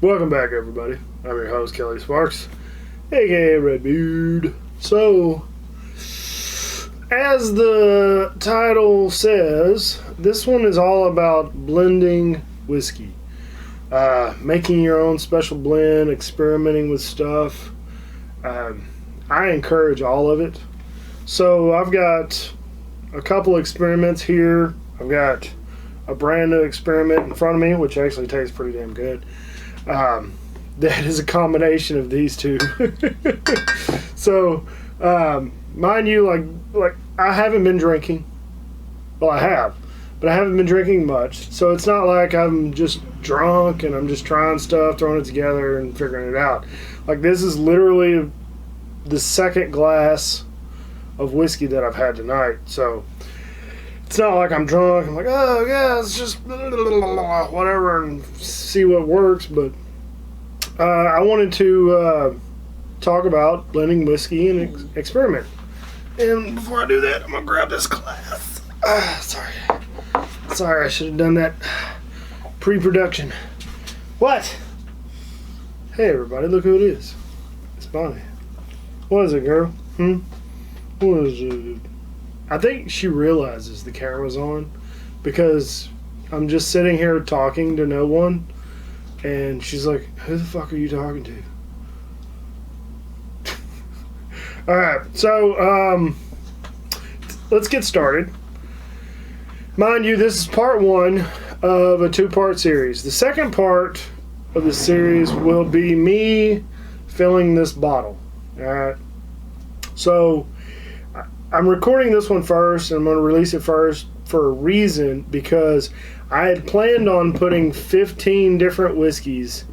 Welcome back, everybody. I'm your host, Kelly Sparks, aka Redbeard. So, as the title says, this one is all about blending whiskey. Making your own special blend, experimenting with stuff. I encourage all of it. So, I've got a couple experiments here. I've got a brand new experiment in front of me, which actually tastes pretty damn good. That is a combination of these two. So, mind you, like I haven't been drinking. Well, I have, but I haven't been drinking much. So it's not like I'm just drunk and I'm just trying stuff, throwing it together and figuring it out. Like, this is literally the second glass of whiskey that I've had tonight. So it's not like I'm drunk. I'm like, oh yeah, it's just whatever and see what works. But I wanted to talk about blending whiskey and experiment. And before I do that, I'm gonna grab this glass. Sorry, I should have done that pre-production. What? Hey everybody, look who it is. It's Bonnie. What is it, girl? What is it? I think she realizes the camera's on because I'm just sitting here talking to no one, and she's like, who the fuck are you talking to? Alright, so let's get started. Mind you, this is part one of a two-part series. The second part of the series will be me filling this bottle. Alright, so I'm recording this one first, and I'm going to release it first for a reason, because I had planned on putting 15 different whiskeys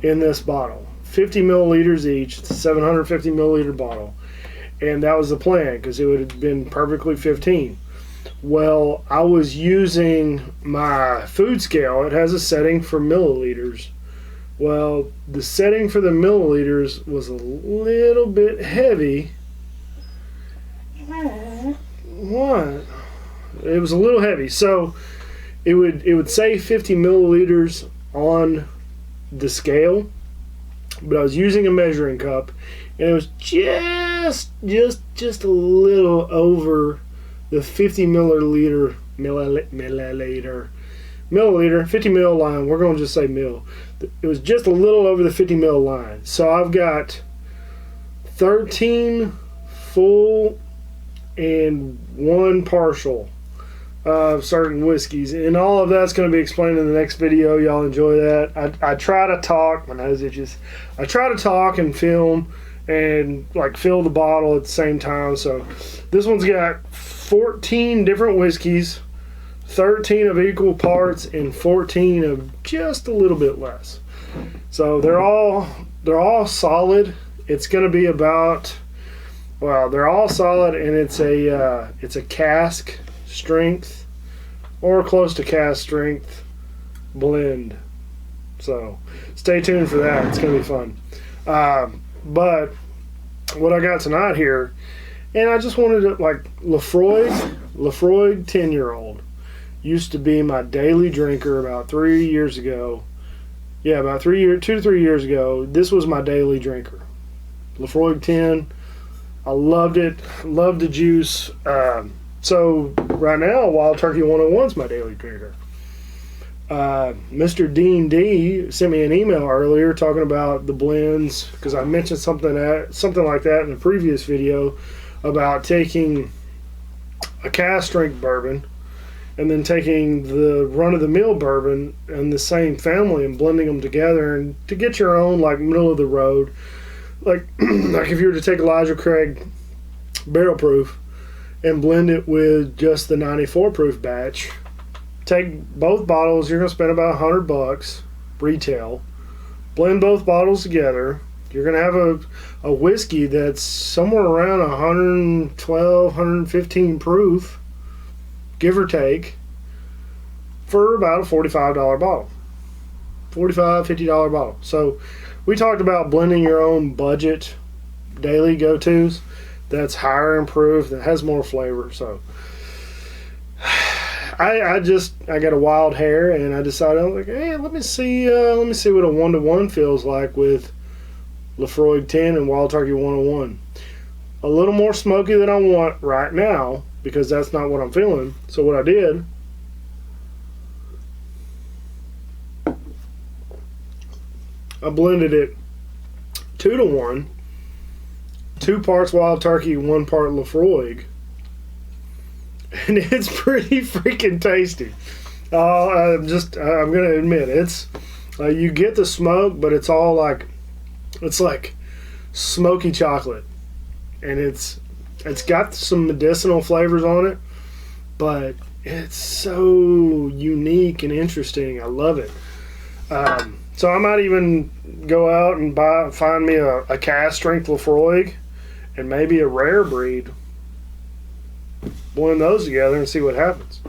in this bottle. 50 milliliters each. It's a 750 milliliter bottle. And that was the plan, because it would have been perfectly 15. Well, I was using my food scale. It has a setting for milliliters. Well, the setting for the milliliters was a little bit heavy. What? It was a little heavy. So it would say 50 milliliters on the scale, but I was using a measuring cup, and it was just a little over the 50 milliliter 50 mil line. We're going to just say mil. It was just a little over the 50 mil line. So I've got 13 full and 1 partial of certain whiskeys, and all of that's going to be explained in the next video. Y'all enjoy that. I try to talk, my nose itches. I try to talk and film and like fill the bottle at the same time. So this one's got 14 different whiskeys, 13 of equal parts and 14 of just a little bit less. So they're all solid. It's going to be about, well, they're all solid, and it's a cask strength or close to cask strength blend. So stay tuned for that. It's going to be fun. But what I got tonight here, and I just wanted to, like, Laphroaig 10-year-old used to be my daily drinker about 3 years ago. Yeah, about 2 to 3 years ago. This was my daily drinker. Laphroaig 10. I loved it. Loved the juice. So right now, Wild Turkey 101 is my daily drinker. Mr. Dean D sent me an email earlier talking about the blends, because I mentioned something like that in the previous video about taking a cask strength bourbon and then taking the run-of-the-mill bourbon in the same family and blending them together, and to get your own, like, middle of the road. Like if you were to take Elijah Craig barrel proof and blend it with just the 94 proof batch, take both bottles, you're going to spend about $100 retail. Blend both bottles together. You're going to have a whiskey that's somewhere around 112, 115 proof, give or take, for about a $45 bottle. $45, $50 bottle. So we talked about blending your own budget daily go-tos that's higher in proof, that has more flavor. So I got a wild hair, and I decided, I'm like, hey, let me see what a 1-to-1 feels like with Laphroaig 10 and Wild Turkey 101. A little more smoky than I want right now, because that's not what I'm feeling. So what I did, I blended it 2-to-1, 2 parts Wild Turkey, 1 part Laphroaig, and it's pretty freaking tasty. I'm gonna admit, it's you get the smoke, but it's all like, it's like smoky chocolate, and it's got some medicinal flavors on it, but it's so unique and interesting. I love it. So I might even go out and find me a cast strength Laphroaig and maybe a rare breed. Blend those together and see what happens.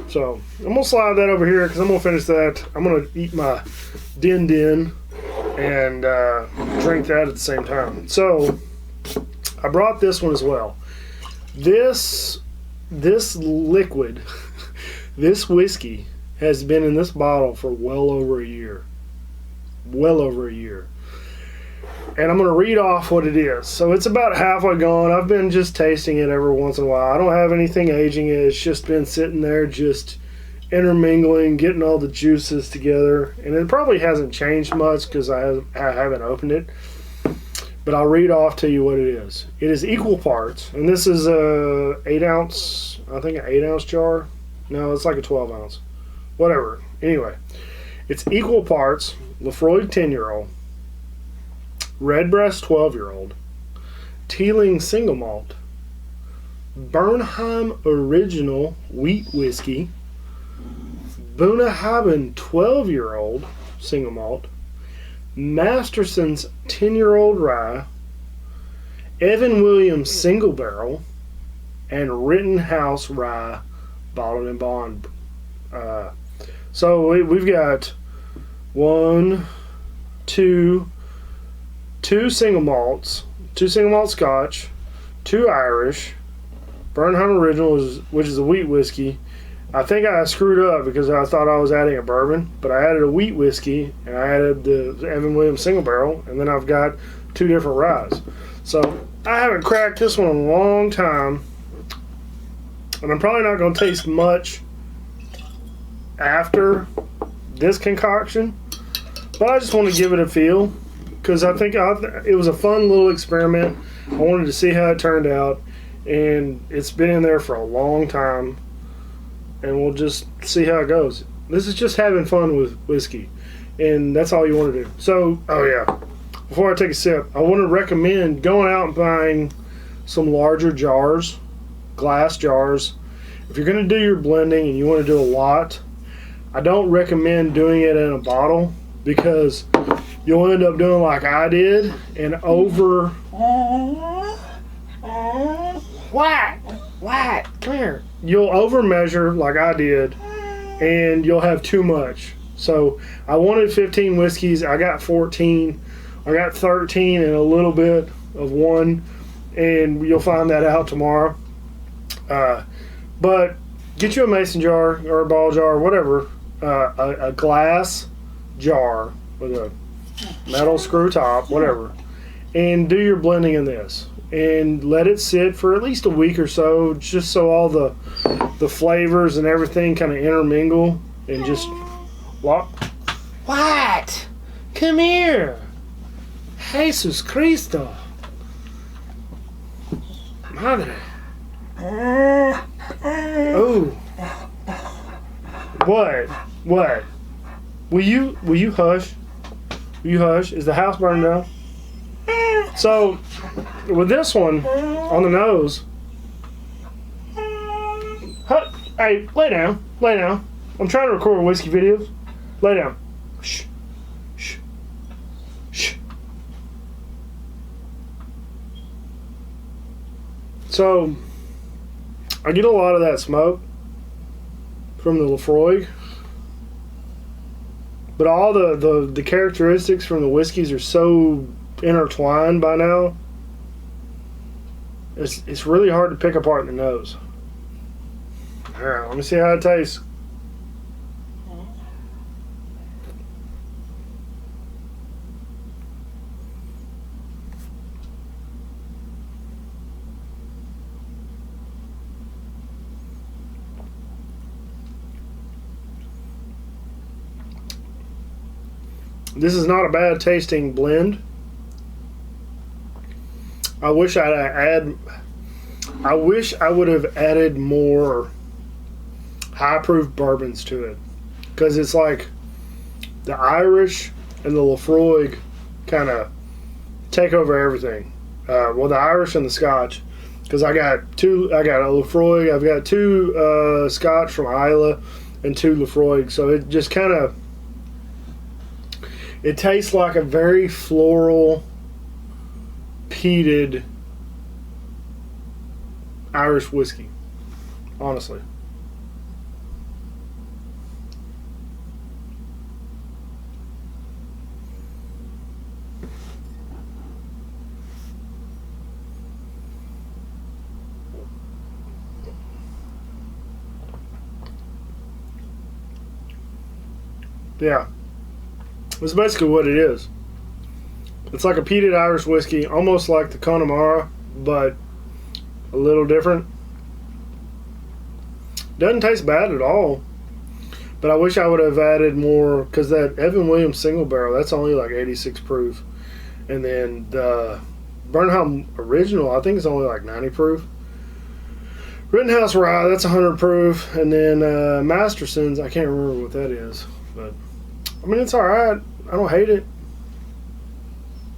So I'm gonna slide that over here because I'm gonna finish that. I'm gonna eat my din din and drink that at the same time. So I brought this one as well. This liquid, this whiskey has been in this bottle for well over a year. Well over a year. And I'm going to read off what it is. So it's about halfway gone. I've been just tasting it every once in a while. I don't have anything aging it. It's just been sitting there just intermingling, getting all the juices together. And it probably hasn't changed much because I haven't opened it. But I'll read off to you what it is. It is equal parts. And this is a 8 ounce, I think an 8 ounce jar. No, it's like a 12 ounce. Whatever. Anyway, it's equal parts Laphroaig 10-year-old, Redbreast 12-year-old, Teeling single malt, Bernheim original wheat whiskey, Bunnahabhain 12-year-old single malt, Masterson's 10-year-old rye, Evan Williams single barrel, and Rittenhouse rye bottled and bond. So we've got two single malts, 2 single malt Scotch, 2 Irish, Bernheim Original, which is a wheat whiskey. I think I screwed up because I thought I was adding a bourbon, but I added a wheat whiskey and I added the Evan Williams single barrel, and then I've got 2 different ryes. So I haven't cracked this one in a long time, and I'm probably not going to taste much after this concoction, but I just want to give it a feel because I think it was a fun little experiment. I wanted to see how it turned out, and it's been in there for a long time, and we'll just see how it goes. This is just having fun with whiskey, and that's all you want to do. So, oh yeah, before I take a sip, I want to recommend going out and buying some larger jars, glass jars. If you're going to do your blending and you want to do a lot, I don't recommend doing it in a bottle because you'll end up doing like I did and over. What? Come here. You'll over measure like I did, and you'll have too much. So I wanted 15 whiskeys. I got 14. I got 13 and a little bit of one, and you'll find that out tomorrow. But get you a mason jar or a ball jar, whatever. A glass jar with a metal screw top, whatever, and do your blending in this and let it sit for at least a week or so, just so all the flavors and everything kind of intermingle and just what? Come here, Jesus Cristo, Madre. Oh, what? Will you hush? Will you hush? Is the house burning down? So, with this one on the nose, hey, lay down. I'm trying to record whiskey videos. Lay down. Shh. So, I get a lot of that smoke from the Laphroaig, but all the characteristics from the whiskeys are so intertwined by now. It's really hard to pick apart in the nose. All right, let me see how it tastes. This is not a bad tasting blend. I wish I would have added more high proof bourbons to it, because it's like the Irish and the Laphroaig kind of take over everything. Well, the Irish and the Scotch, because I got a Laphroaig, I've got two Scotch from Islay and two Laphroaig, so it just kind of, it tastes like a very floral, peated Irish whiskey, honestly. Yeah. That's basically what it is. It's like a peated Irish whiskey, almost like the Connemara, but a little different. Doesn't taste bad at all, but I wish I would have added more, because that Evan Williams single barrel, that's only like 86 proof, and then the Burnham Original, I think it's only like 90 proof. Rittenhouse Rye, that's 100 proof, and then Masterson's, I can't remember what that is, but I mean, it's all right. I don't hate it.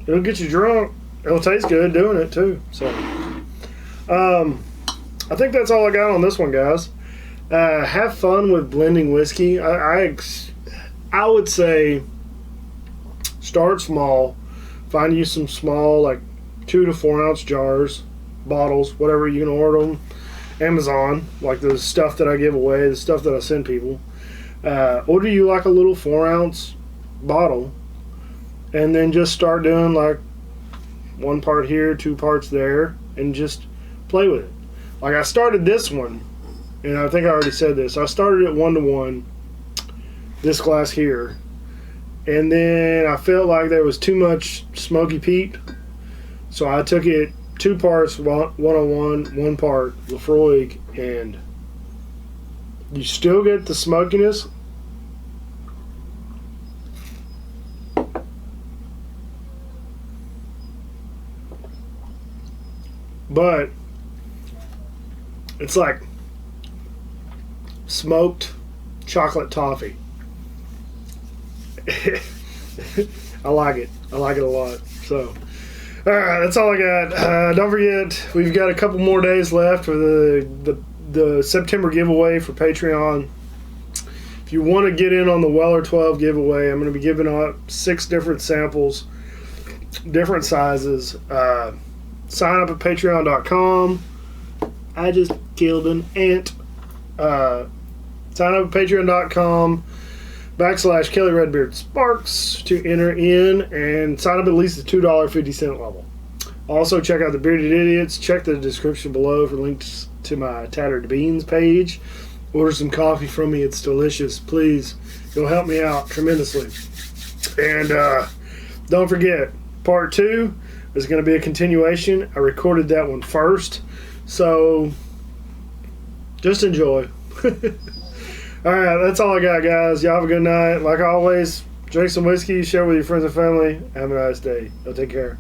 It'll get you drunk. It'll taste good doing it too. So, I think that's all I got on this one, guys. Have fun with blending whiskey. I would say start small. Find you some small, like 2 to 4 ounce jars, bottles, whatever you can order them. Amazon, like the stuff that I give away, the stuff that I send people. Order you like a little 4 ounce bottle, and then just start doing like 1 part here, 2 parts there, and just play with it. Like I started this one, and I think I already said this. I started at 1 to 1, this glass here, and then I felt like there was too much smoky peat, so I took it 2 parts 101, 1 part Laphroaig, and you still get the smokiness, but it's like smoked chocolate toffee. I like it. I like it a lot. So, all right, that's all I got. Don't forget, we've got a couple more days left for the September giveaway for Patreon. If you want to get in on the Weller 12 giveaway, I'm going to be giving out 6 different samples, different sizes. Sign up at patreon.com. I just killed an ant. Sign up at patreon.com /Kelly Redbeard Sparks to enter in, and sign up at least the $2.50 level. Also, check out the Bearded Idiots. Check the description below for links to my Tattered Beans page. Order some coffee from me. It's delicious. Please, it'll help me out tremendously. And don't forget, part 2 is going to be a continuation. I recorded that one first, so just enjoy. All right, that's all I got, guys. Y'all have a good night. Like always, drink some whiskey, share with your friends and family. Have a nice day. Y'all take care.